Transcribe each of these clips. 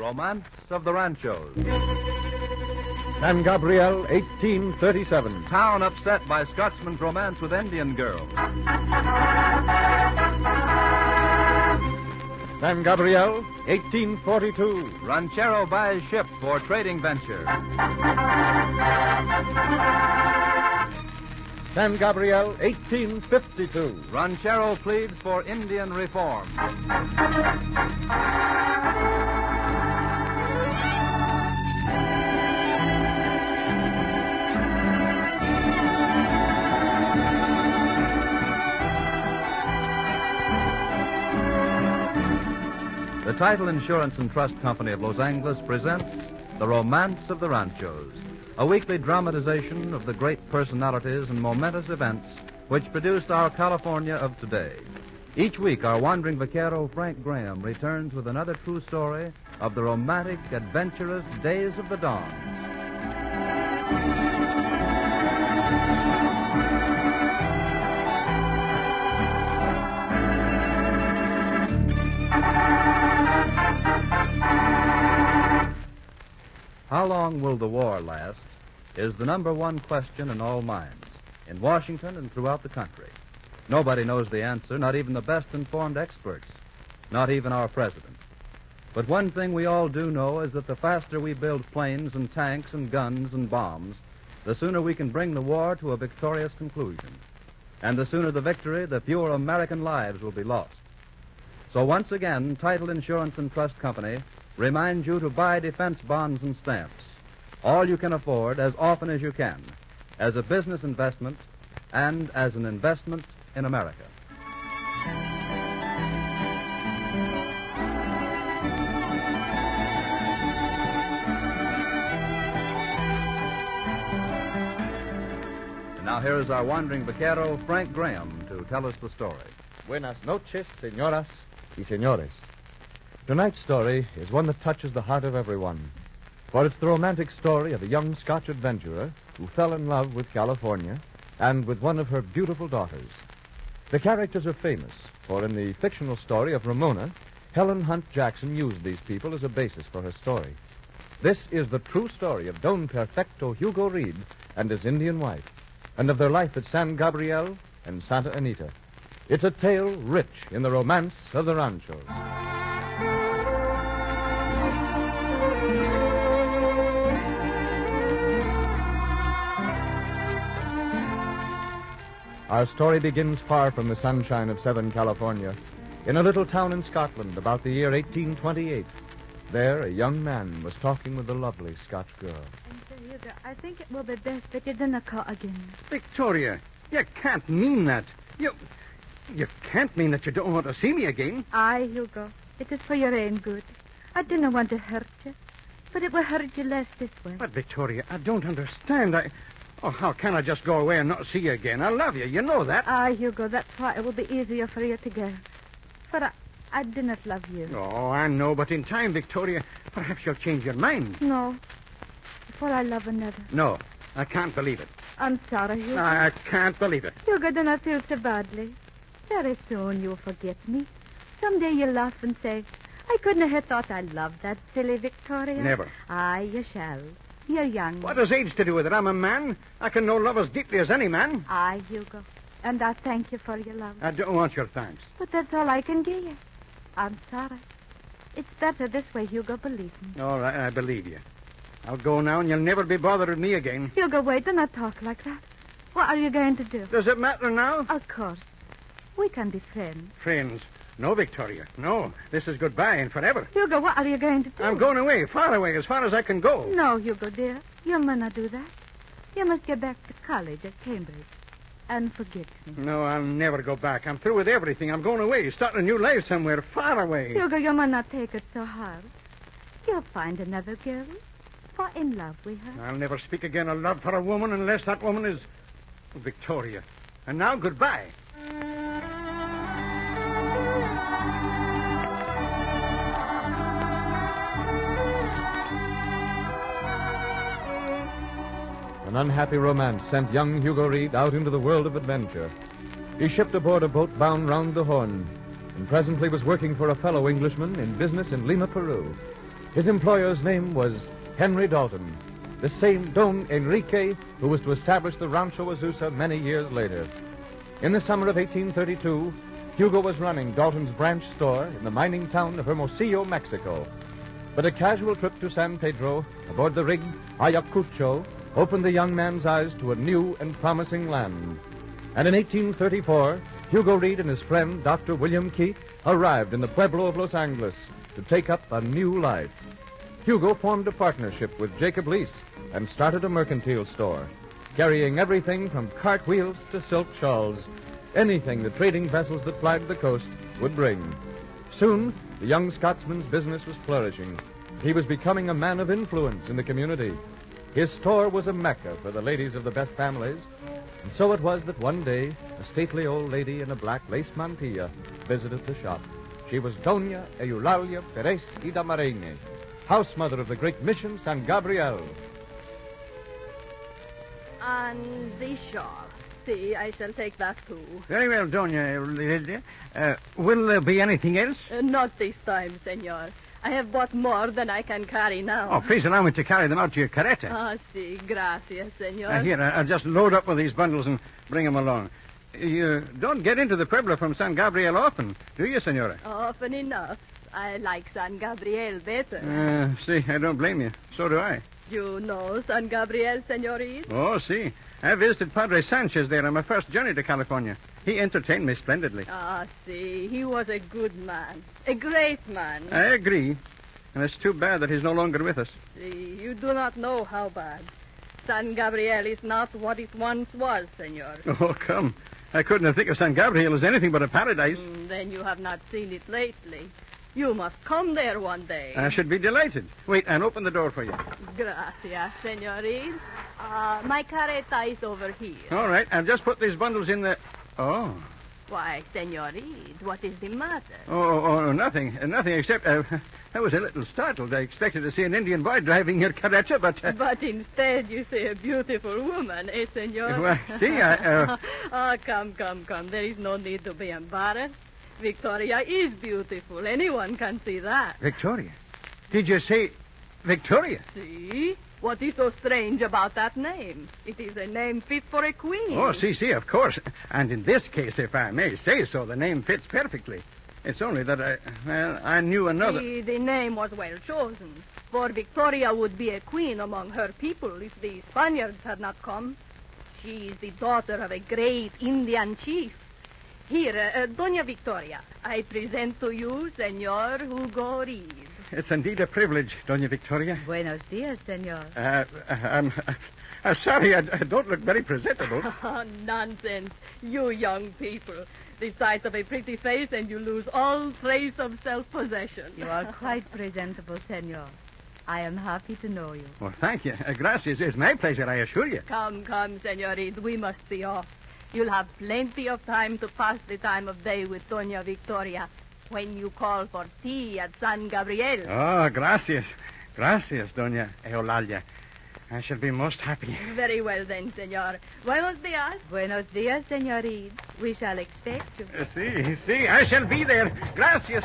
Romance of the Ranchos. San Gabriel, 1837. Town upset by Scotsman's romance with Indian girl. San Gabriel, 1842. Ranchero buys ship for trading venture. San Gabriel, 1852. Ranchero pleads for Indian reform. The Title Insurance and Trust Company of Los Angeles presents The Romance of the Ranchos, a weekly dramatization of the great personalities and momentous events which produced our California of today. Each week, our wandering vaquero, Frank Graham, returns with another true story of the romantic, adventurous days of the dawn. How long will the war last is the number one question in all minds, in Washington and throughout the country. Nobody knows the answer, not even the best informed experts, not even our president. But one thing we all do know is that the faster we build planes and tanks and guns and bombs, the sooner we can bring the war to a victorious conclusion. And the sooner the victory, the fewer American lives will be lost. So once again, Title Insurance and Trust Company reminds you to buy defense bonds and stamps, all you can afford as often as you can, as a business investment and as an investment in America. And now here is our wandering vaquero, Frank Graham, to tell us the story. Buenas noches, señoras y señores. Tonight's story is one that touches the heart of everyone, for it's the romantic story of a young Scotch adventurer who fell in love with California and with one of her beautiful daughters. The characters are famous, for in the fictional story of Ramona, Helen Hunt Jackson used these people as a basis for her story. This is the true story of Don Perfecto Hugo Reid and his Indian wife, and of their life at San Gabriel and Santa Anita. It's a tale rich in the romance of the Ranchos. Our story begins far from the sunshine of Southern California, in a little town in Scotland about the year 1828. There, a young man was talking with a lovely Scotch girl. And, Hugo, I think it will be best that you don't call again. Victoria, you can't mean that. You can't mean that you don't want to see me again. Aye, Hugo. It is for your own good. I didn't want to hurt you, but it will hurt you less this way. But, Victoria, I don't understand. How can I just go away and not see you again? I love you. You know that. Aye, Hugo, that's why it will be easier for you to go. But I do not love you. Oh, I know, but in time, Victoria, perhaps you'll change your mind. No. For I love another. No, I can't believe it. I'm sorry, Hugo. I can't believe it. Hugo, do not feel so badly. Very soon you'll forget me. Someday you'll laugh and say, I couldn't have thought I loved that silly Victoria. Never. Aye, you shall. You're young. What has age to do with it? I'm a man. I can know love as deeply as any man. Aye, Hugo. And I thank you for your love. I don't want your thanks. But that's all I can give you. I'm sorry. It's better this way, Hugo, believe me. All right, I believe you. I'll go now, and you'll never be bothered with me again. Hugo, wait, do not talk like that. What are you going to do? Does it matter now? Of course. We can be friends. Friends? No, Victoria. No. This is goodbye and forever. Hugo, what are you going to do? I'm going away, far away, as far as I can go. No, Hugo, dear. You must not do that. You must get back to college at Cambridge and forget me. No, I'll never go back. I'm through with everything. I'm going away, starting a new life somewhere far away. Hugo, you must not take it so hard. You'll find another girl. Fall in love with her. I'll never speak again of love for a woman unless that woman is Victoria. And now, goodbye. An unhappy romance sent young Hugo Reid out into the world of adventure. He shipped aboard a boat bound round the Horn, and presently was working for a fellow Englishman in business in Lima, Peru. His employer's name was Henry Dalton, the same Don Enrique who was to establish the Rancho Azusa many years later. In the summer of 1832, Hugo was running Dalton's branch store in the mining town of Hermosillo, Mexico. But a casual trip to San Pedro aboard the rig Ayacucho opened the young man's eyes to a new and promising land. And in 1834, Hugo Reid and his friend, Dr. William Keith, arrived in the pueblo of Los Angeles to take up a new life. Hugo formed a partnership with Jacob Lease and started a mercantile store, carrying everything from cartwheels to silk shawls, anything the trading vessels that flagged the coast would bring. Soon, the young Scotsman's business was flourishing. He was becoming a man of influence in the community. His store was a mecca for the ladies of the best families, and so it was that one day, a stately old lady in a black lace mantilla visited the shop. She was Doña Eulalia Perez y Damarene, house mother of the great mission San Gabriel. And the shawl. See, I shall take that too. Very well, Doña Lydia. Will there be anything else? Not this time, senor. I have bought more than I can carry now. Oh, please allow me to carry them out to your carreta. Ah, si, gracias, senor. Here, I'll just load up with these bundles and bring them along. You don't get into the pueblo from San Gabriel often, do you, senora? Often enough. I like San Gabriel better. See, I don't blame you. So do I. You know San Gabriel, senorita? Oh, see. I visited Padre Sanchez there on my first journey to California. He entertained me splendidly. Ah, see, he was a good man. A great man. I agree. And it's too bad that he's no longer with us. See, you do not know how bad. San Gabriel is not what it once was, senor. Oh, come. I couldn't think of San Gabriel as anything but a paradise. Then you have not seen it lately. You must come there one day. I should be delighted. Wait, I'll open the door for you. Gracias, senorita. My carreta is over here. All right, I'll just put these bundles in the... Oh. Why, senorita, what is the matter? Oh, nothing. Nothing except I was a little startled. I expected to see an Indian boy driving your carreta, but... But instead you see a beautiful woman, eh, senor? Well, see, Come. There is no need to be embarrassed. Victoria is beautiful. Anyone can see that. Victoria? Did you say Victoria? See? What is so strange about that name? It is a name fit for a queen. Oh, see, of course. And in this case, if I may say so, the name fits perfectly. It's only that I knew another... See, the name was well chosen. For Victoria would be a queen among her people if the Spaniards had not come. She is the daughter of a great Indian chief. Here, Doña Victoria, I present to you Senor Hugo Reid. It's indeed a privilege, Doña Victoria. Buenos dias, senor. I'm sorry, I don't look very presentable. Nonsense. You young people. The sight of a pretty face and you lose all trace of self-possession. You are quite presentable, senor. I am happy to know you. Well, thank you. Gracias. It's my pleasure, I assure you. Come, senorita. We must be off. You'll have plenty of time to pass the time of day with Doña Victoria when you call for tea at San Gabriel. Oh, gracias. Gracias, Doña Eulalia. I shall be most happy. Very well then, senor. Buenos dias. Buenos dias, senorita. We shall expect you. See, I shall be there. Gracias.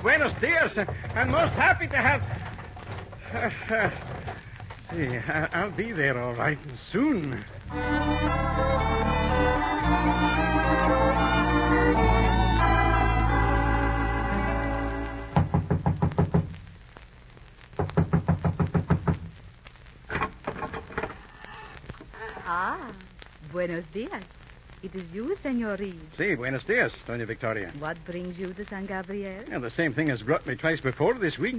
Buenos dias. I'm most happy to have... I'll be there all right soon. Buenos dias. It is you, Senor Reid. Si, buenos dias, Doña Victoria. What brings you to San Gabriel? Yeah, the same thing has brought me twice before this week.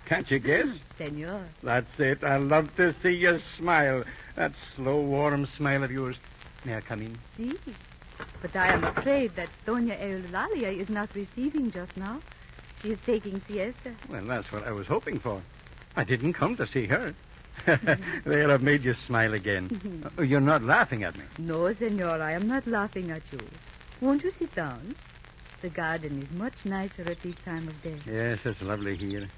Can't you guess? Senor. That's it. I love to see you smile. That slow, warm smile of yours. May I come in? Si. But I am afraid that Doña Eulalia is not receiving just now. She is taking siesta. Well, that's what I was hoping for. I didn't come to see her. There, I've made you smile again. You're not laughing at me. No, senor, I am not laughing at you. Won't you sit down? The garden is much nicer at this time of day. Yes, it's lovely here.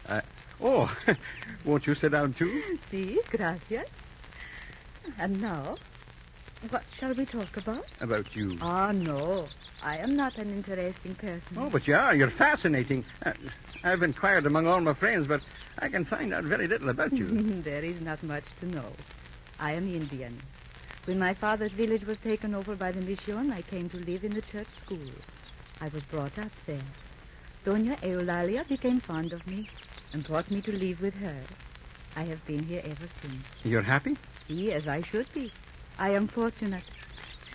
Won't you sit down, too? Si, gracias. And now, What shall we talk about? About you. Oh, no. I am not an interesting person. Oh, but you are. You're fascinating. I've inquired among all my friends, but I can find out very little about you. There is not much to know. I am Indian. When my father's village was taken over by the mission, I came to live in the church school. I was brought up there. Doña Eulalia became fond of me and brought me to live with her. I have been here ever since. You're happy? See, as I should be. I am fortunate.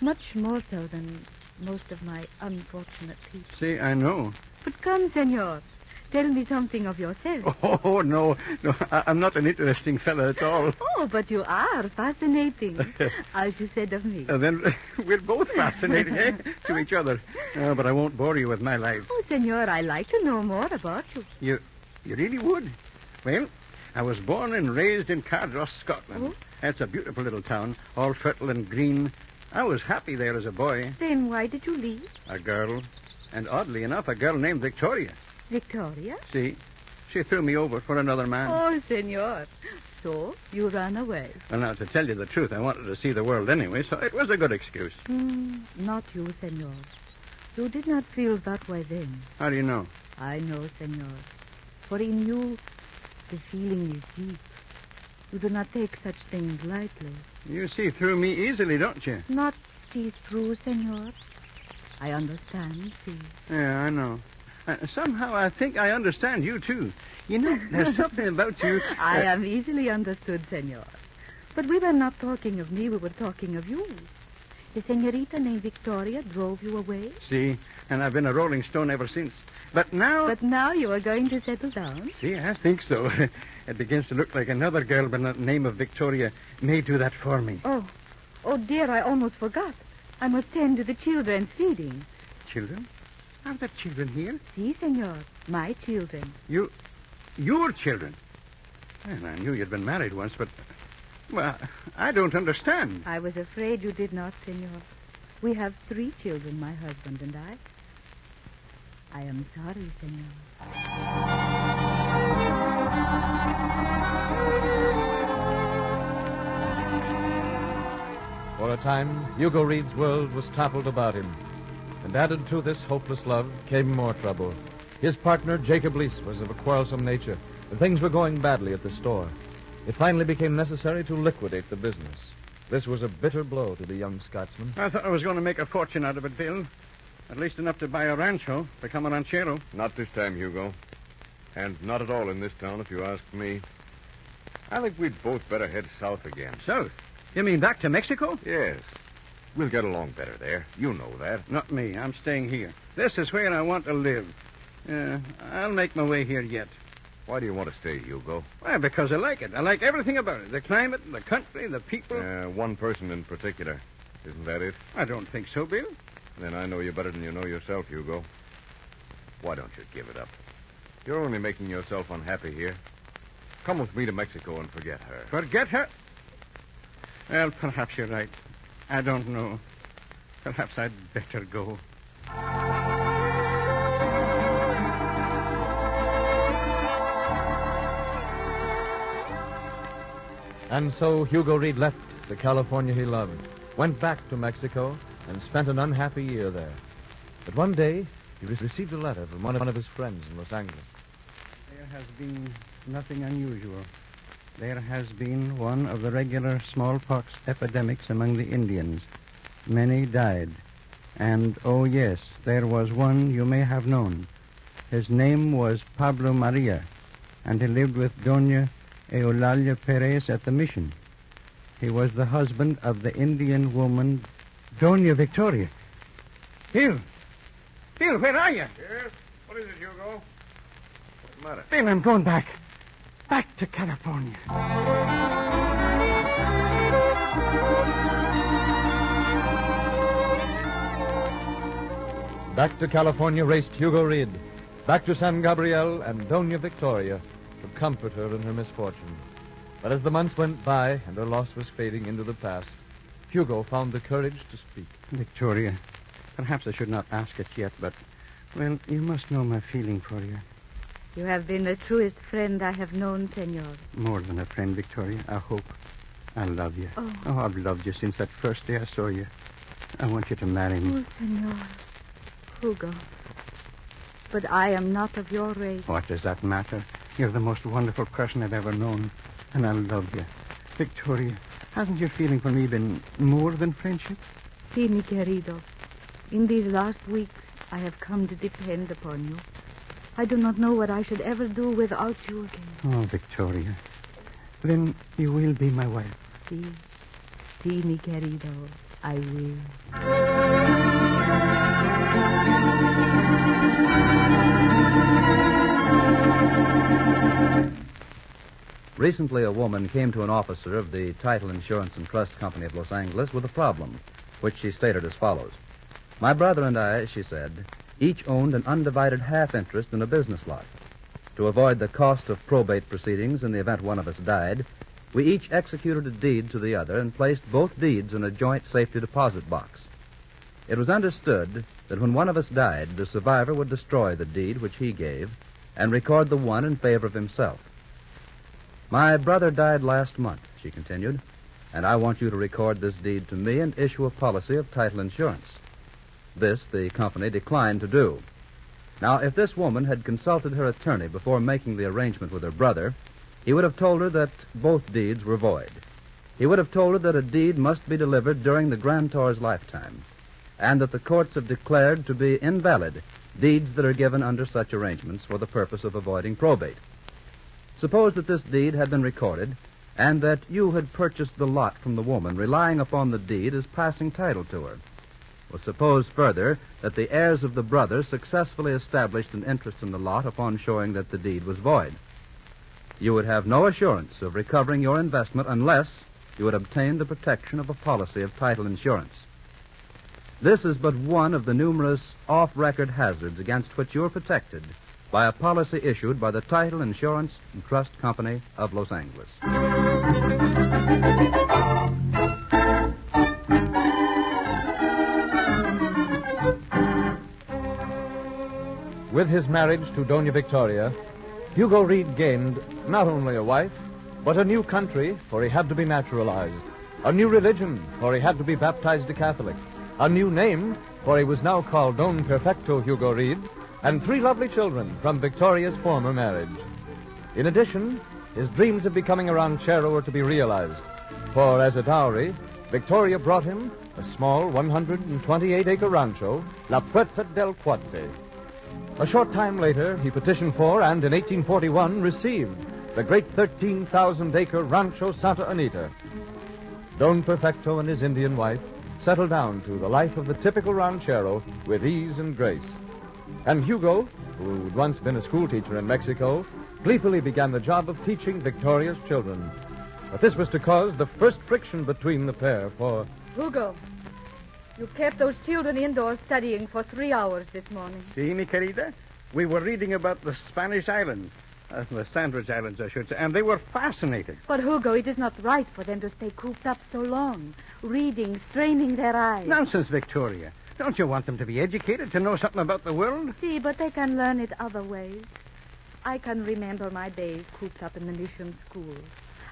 Much more so than most of my unfortunate people. See, I know. But come, senor. Tell me something of yourself. Oh, no. I'm not an interesting fellow at all. Oh, but you are fascinating, as you said of me. Then we're both fascinating, to each other. But I won't bore you with my life. Oh, senor, I like to know more about you. You really would? Well, I was born and raised in Cardross, Scotland. Oh? That's a beautiful little town, all fertile and green. I was happy there as a boy. Then why did you leave? A girl. And oddly enough, a girl named Victoria. Victoria? See, she threw me over for another man. Oh, senor. So, you ran away. Well, now, to tell you the truth, I wanted to see the world anyway, so it was a good excuse. Not you, senor. You did not feel that way then. How do you know? I know, senor. For in you, the feeling is deep. You do not take such things lightly. You see through me easily, don't you? Not see through, senor. I understand, see. Yeah, I know. Somehow I think I understand you, too. You know, there's something about you... I am easily understood, senor. But we were not talking of me, we were talking of you. The senorita named Victoria drove you away. See, and I've been a rolling stone ever since. But now you are going to settle down? See, I think so. It begins to look like another girl by the name of Victoria may do that for me. Oh, dear, I almost forgot. I must tend to the children's feeding. Children? Are there children here? Si, senor. My children. Your children? Well, I knew you'd been married once, but... Well, I don't understand. I was afraid you did not, senor. We have 3 children, my husband and I. I am sorry, senor. For a time, Hugo Reid's world was toppled about him. And added to this hopeless love came more trouble. His partner, Jacob Leese, was of a quarrelsome nature, and things were going badly at the store. It finally became necessary to liquidate the business. This was a bitter blow to the young Scotsman. I thought I was going to make a fortune out of it, Bill. At least enough to buy a rancho, become a ranchero. Not this time, Hugo. And not at all in this town, if you ask me. I think we'd both better head south again. South? You mean back to Mexico? Yes. We'll get along better there. You know that. Not me. I'm staying here. This is where I want to live. I'll make my way here yet. Why do you want to stay, Hugo? Well, because I like it. I like everything about it. The climate, the country, the people. One person in particular. Isn't that it? I don't think so, Bill. Then I know you better than you know yourself, Hugo. Why don't you give it up? You're only making yourself unhappy here. Come with me to Mexico and forget her. Forget her? Well, perhaps you're right. I don't know. Perhaps I'd better go. And so Hugo Reid left the California he loved, went back to Mexico, and spent an unhappy year there. But one day, he received a letter from one of his friends in Los Angeles. There has been nothing unusual. There has been one of the regular smallpox epidemics among the Indians. Many died. And, oh yes, there was one you may have known. His name was Pablo Maria, and he lived with Doña Eulalia Perez at the mission. He was the husband of the Indian woman, Doña Victoria. Bill! Bill, where are you? Yes? What is it, Hugo? What's the matter? Bill, I'm going back. Back to California. Back to California raced Hugo Reid. Back to San Gabriel and Doña Victoria to comfort her in her misfortune. But as the months went by and her loss was fading into the past, Hugo found the courage to speak. Victoria, perhaps I should not ask it yet, but, well, you must know my feeling for you. You have been the truest friend I have known, senor. More than a friend, Victoria, I hope. I love you. Oh. I've loved you since that first day I saw you. I want you to marry me. Oh, senor. Hugo. But I am not of your race. What does that matter? You're the most wonderful person I've ever known, and I love you. Victoria, hasn't your feeling for me been more than friendship? Si, mi querido. In these last weeks, I have come to depend upon you. I do not know what I should ever do without you again. Oh, Victoria. Then you will be my wife. Si. Si, mi querido. I will. Recently, a woman came to an officer of the Title Insurance and Trust Company of Los Angeles with a problem, which she stated as follows. My brother and I, she said, each owned an undivided half interest in a business lot. To avoid the cost of probate proceedings in the event one of us died, we each executed a deed to the other and placed both deeds in a joint safety deposit box. It was understood that when one of us died, the survivor would destroy the deed which he gave and record the one in favor of himself. My brother died last month, she continued, and I want you to record this deed to me and issue a policy of title insurance. This the company declined to do. Now, if this woman had consulted her attorney before making the arrangement with her brother, he would have told her that both deeds were void. He would have told her that a deed must be delivered during the grantor's lifetime, and that the courts have declared to be invalid deeds that are given under such arrangements for the purpose of avoiding probate. Suppose that this deed had been recorded, and that you had purchased the lot from the woman, relying upon the deed as passing title to her. Well, suppose further that the heirs of the brother successfully established an interest in the lot upon showing that the deed was void. You would have no assurance of recovering your investment unless you had obtained the protection of a policy of title insurance. This is but one of the numerous off-record hazards against which you are protected by a policy issued by the Title Insurance and Trust Company of Los Angeles. With his marriage to Doña Victoria, Hugo Reid gained not only a wife, but a new country, for he had to be naturalized, a new religion, for he had to be baptized a Catholic, a new name, for he was now called Don Perfecto Hugo Reid, and 3 lovely children from Victoria's former marriage. In addition, his dreams of becoming a ranchero were to be realized, for as a dowry, Victoria brought him a small 128-acre rancho, La Puerta del Cuate. A short time later, he petitioned for and in 1841 received the great 13,000-acre Rancho Santa Anita. Don Perfecto and his Indian wife settled down to the life of the typical ranchero with ease and grace. And Hugo, who had once been a schoolteacher in Mexico, gleefully began the job of teaching Victoria's children. But this was to cause the first friction between the pair, for... Hugo, you kept those children indoors studying for 3 hours this morning. See, mi querida? We were reading about the Spanish islands. The Sandwich Islands, I should say, and they were fascinated. But, Hugo, it is not right for them to stay cooped up so long, reading, straining their eyes. Nonsense, Victoria. Don't you want them to be educated, to know something about the world? See, but they can learn it other ways. I can remember my days cooped up in the mission school.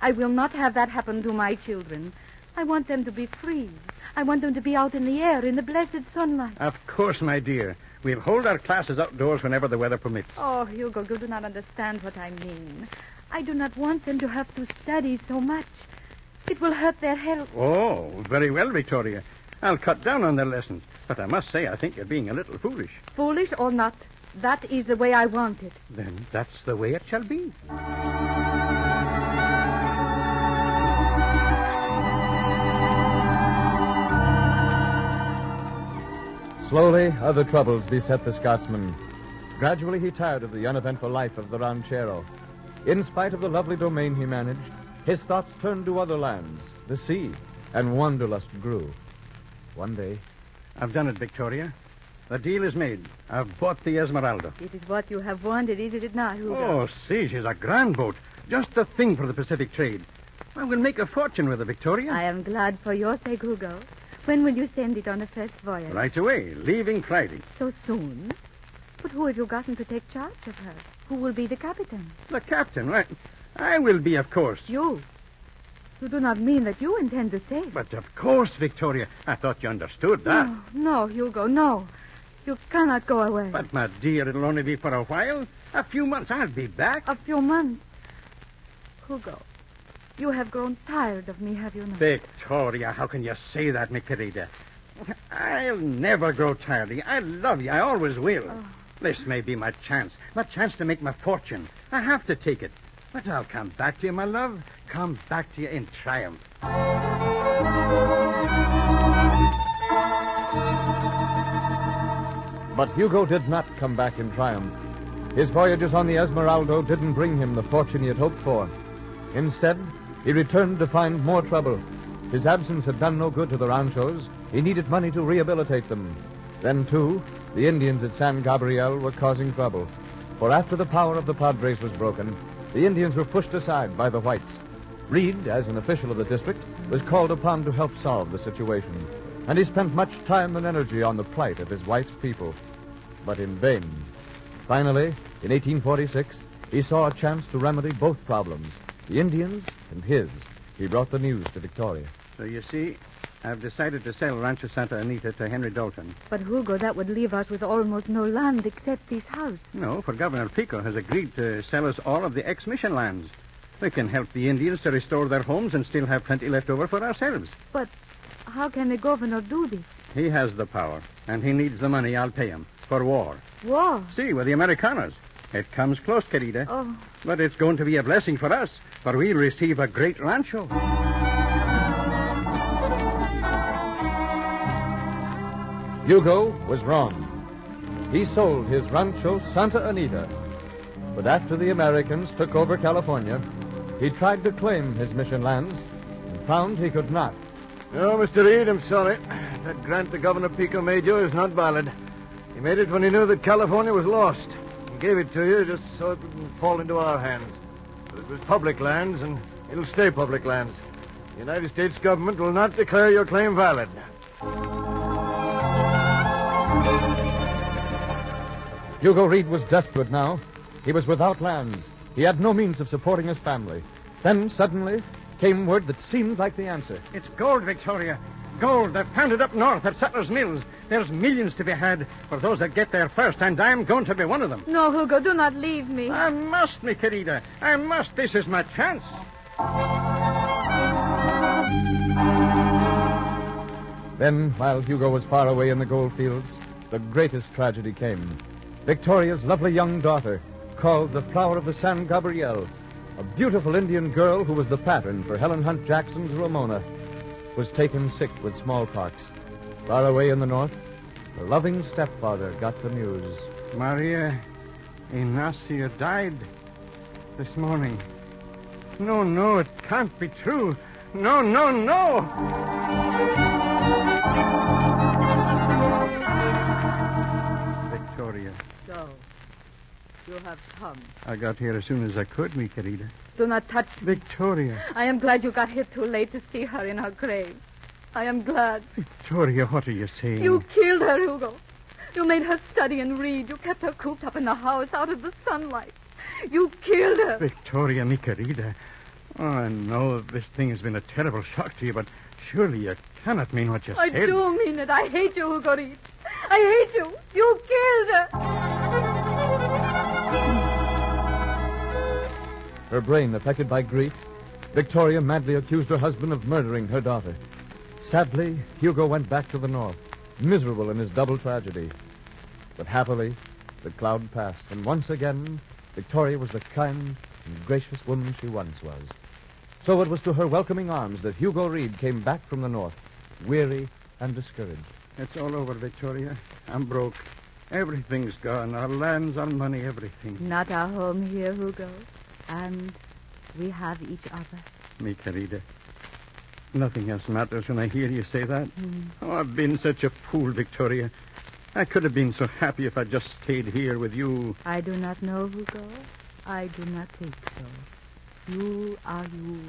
I will not have that happen to my children. I want them to be free. I want them to be out in the air, in the blessed sunlight. Of course, my dear. We'll hold our classes outdoors whenever the weather permits. Oh, Hugo, you do not understand what I mean. I do not want them to have to study so much. It will hurt their health. Oh, very well, Victoria. I'll cut down on their lessons. But I must say, I think you're being a little foolish. Foolish or not, that is the way I want it. Then that's the way it shall be. Slowly, other troubles beset the Scotsman. Gradually, he tired of the uneventful life of the ranchero. In spite of the lovely domain he managed, his thoughts turned to other lands, the sea, and wanderlust grew. One day... I've done it, Victoria. The deal is made. I've bought the Esmeralda. It is what you have wanted, is it not, Hugo? Oh, see, she's a grand boat. Just the thing for the Pacific trade. I will make a fortune with her, Victoria. I am glad for your sake, Hugo. When will you send it on a first voyage? Right away, leaving Friday. So soon? But who have you gotten to take charge of her? Who will be the captain? The captain, right? I will be, of course. You? You do not mean that you intend to stay. But of course, Victoria. I thought you understood that. No, Hugo, no. You cannot go away. But, my dear, it'll only be for a while. A few months, I'll be back. A few months. Hugo, you have grown tired of me, have you not? Victoria, how can you say that, mi querida? I'll never grow tired of you. I love you. I always will. Oh. This may be my chance to make my fortune. I have to take it. But I'll come back to you, my love. Come back to you in triumph. But Hugo did not come back in triumph. His voyages on the Esmeralda didn't bring him the fortune he had hoped for. Instead, he returned to find more trouble. His absence had done no good to the Ranchos. He needed money to rehabilitate them. Then, too, the Indians at San Gabriel were causing trouble. For after the power of the Padres was broken, the Indians were pushed aside by the whites. Reid, as an official of the district, was called upon to help solve the situation. And he spent much time and energy on the plight of his wife's people. But in vain. Finally, in 1846, he saw a chance to remedy both problems, the Indians and his. He brought the news to Victoria. So you see, I've decided to sell Rancho Santa Anita to Henry Dalton. But, Hugo, that would leave us with almost no land except this house. No, for Governor Pico has agreed to sell us all of the ex-mission lands. We can help the Indians to restore their homes and still have plenty left over for ourselves. But how can the governor do this? He has the power, and he needs the money I'll pay him for war. War? See, with the Americanos. It comes close, querida. Oh. But it's going to be a blessing for us, for we'll receive a great rancho. Hugo was wrong. He sold his Rancho Santa Anita. But after the Americans took over California, he tried to claim his mission lands and found he could not. No, Mr. Reid, I'm sorry. That grant the Governor Pico made you is not valid. He made it when he knew that California was lost. He gave it to you just so it wouldn't fall into our hands. But it was public lands, and it'll stay public lands. The United States government will not declare your claim valid. Hugo Reid was desperate now. He was without lands. He had no means of supporting his family. Then, suddenly, came word that seemed like the answer. It's gold, Victoria. Gold. They've found it up north at Settlers' Mills. There's millions to be had for those that get there first, and I'm going to be one of them. No, Hugo, do not leave me. I must, mi querida. I must. This is my chance. Then, while Hugo was far away in the gold fields, the greatest tragedy came. Victoria's lovely young daughter, called the Flower of the San Gabriel, a beautiful Indian girl who was the pattern for Helen Hunt Jackson's Ramona, was taken sick with smallpox. Far away in the north, her loving stepfather got the news. Maria Ignacia died this morning. No, it can't be true. No. Victoria. So, you have come. I got here as soon as I could, mi querida. Do not touch me. Victoria. I am glad you got here too late to see her in her grave. I am glad. Victoria, what are you saying? You killed her, Hugo. You made her study and read. You kept her cooped up in the house out of the sunlight. You killed her. Victoria, mi querida. Oh, I know this thing has been a terrible shock to you, but surely you cannot mean what you I said. do mean it. I hate you, Hugo Reid. I hate you. You killed her. Her brain affected by grief, Victoria madly accused her husband of murdering her daughter. Sadly, Hugo went back to the north, miserable in his double tragedy. But happily, the cloud passed, and once again, Victoria was the kind and gracious woman she once was. So it was to her welcoming arms that Hugo Reid came back from the north, weary and discouraged. It's all over, Victoria. I'm broke. Everything's gone. Our lands, our money, everything. Not our home here, Hugo. And we have each other. Mi querida. Nothing else matters when I hear you say that. Oh, I've been such a fool, Victoria. I could have been so happy if I'd just stayed here with you. I do not know, Hugo. I do not think so. You are you.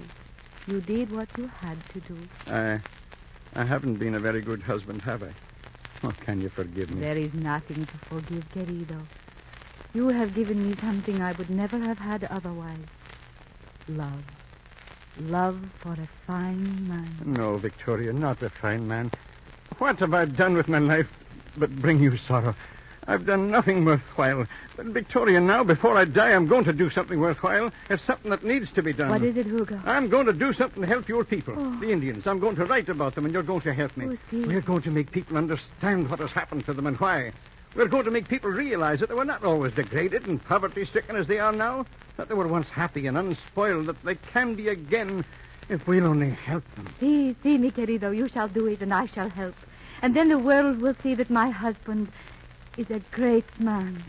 You did what you had to do. I haven't been a very good husband, have I? Oh, can you forgive me? There is nothing to forgive, querido. You have given me something I would never have had otherwise. Love. Love for a fine man. No, Victoria, not a fine man. What have I done with my life but bring you sorrow? I've done nothing worthwhile. But, Victoria, now, before I die, I'm going to do something worthwhile. It's something that needs to be done. What is it, Hugo? I'm going to do something to help your people, the Indians. I'm going to write about them, and you're going to help me. Oh, see. We're going to make people understand what has happened to them and why. We're going to make people realize that they were not always degraded and poverty-stricken as they are now, that they were once happy and unspoiled, that they can be again if we'll only help them. See, mi querido, you shall do it and I shall help. And then the world will see that my husband is a great man.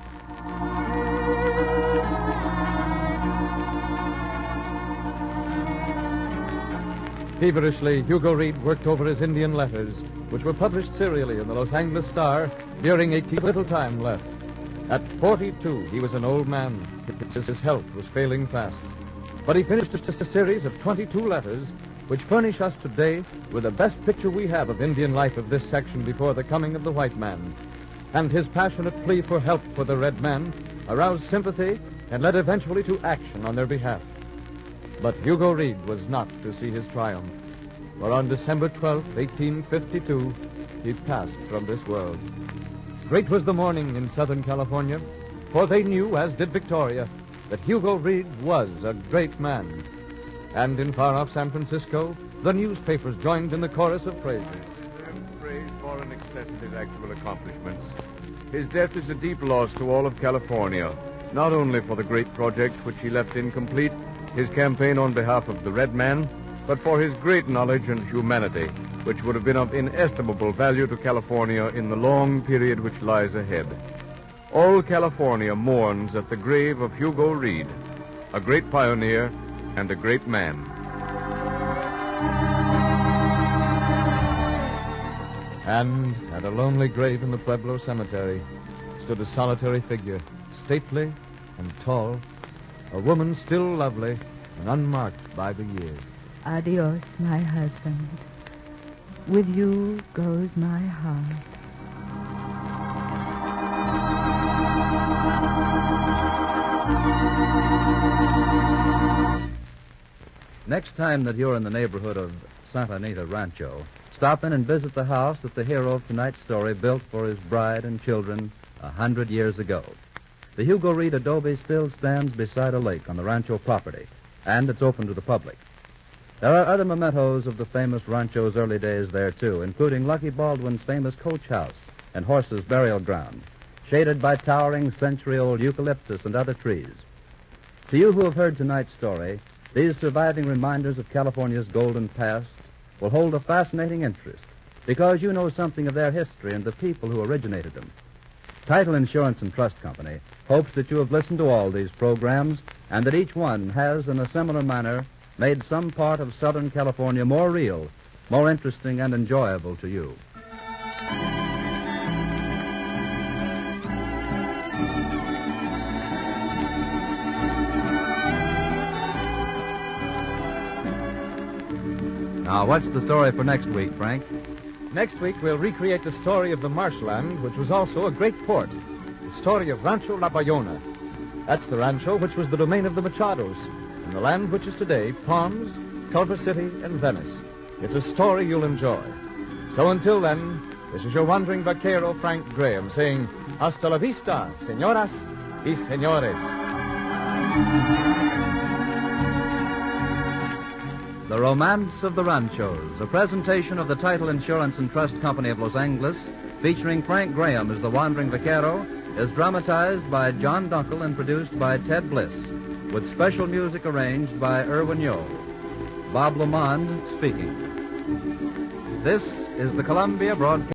Feverishly, Hugo Reid worked over his Indian letters, which were published serially in the Los Angeles Star, during 18 little time left. At 42, he was an old man. His health was failing fast. But he finished a series of 22 letters, which furnish us today with the best picture we have of Indian life of this section before the coming of the white man. And his passionate plea for help for the red man aroused sympathy and led eventually to action on their behalf. But Hugo Reid was not to see his triumph, for on December 12, 1852, he passed from this world. Great was the mourning in Southern California, for they knew, as did Victoria, that Hugo Reid was a great man. And in far-off San Francisco, the newspapers joined in the chorus of praises. Praise for in excess of his actual accomplishments. His death is a deep loss to all of California, not only for the great projects which he left incomplete, his campaign on behalf of the red man, but for his great knowledge and humanity, which would have been of inestimable value to California in the long period which lies ahead. All California mourns at the grave of Hugo Reid, a great pioneer and a great man. And at a lonely grave in the Pueblo Cemetery stood a solitary figure, stately and tall, a woman still lovely and unmarked by the years. Adios, my husband. With you goes my heart. Next time that you're in the neighborhood of Santa Anita Rancho, stop in and visit the house that the hero of tonight's story built for his bride and children 100 years ago. The Hugo Reid adobe still stands beside a lake on the Rancho property, and it's open to the public. There are other mementos of the famous Rancho's early days there, too, including Lucky Baldwin's famous coach house and horse's burial ground, shaded by towering century-old eucalyptus and other trees. To you who have heard tonight's story, these surviving reminders of California's golden past will hold a fascinating interest because you know something of their history and the people who originated them. Title Insurance and Trust Company hopes that you have listened to all these programs and that each one has, in a similar manner, made some part of Southern California more real, more interesting, and enjoyable to you. Now, what's the story for next week, Frank? Next week, we'll recreate the story of the marshland, which was also a great port. The story of Rancho La Bayona. That's the rancho which was the domain of the Machados, and the land which is today Palms, Culver City, and Venice. It's a story you'll enjoy. So until then, this is your wandering vaquero, Frank Graham, saying, hasta la vista, señoras y señores. The Romance of the Ranchos, a presentation of the Title Insurance and Trust Company of Los Angeles, featuring Frank Graham as the wandering vaquero, is dramatized by John Dunkel and produced by Ted Bliss, with special music arranged by Irwin Yo. Bob Lamond speaking. This is the Columbia Broadcasting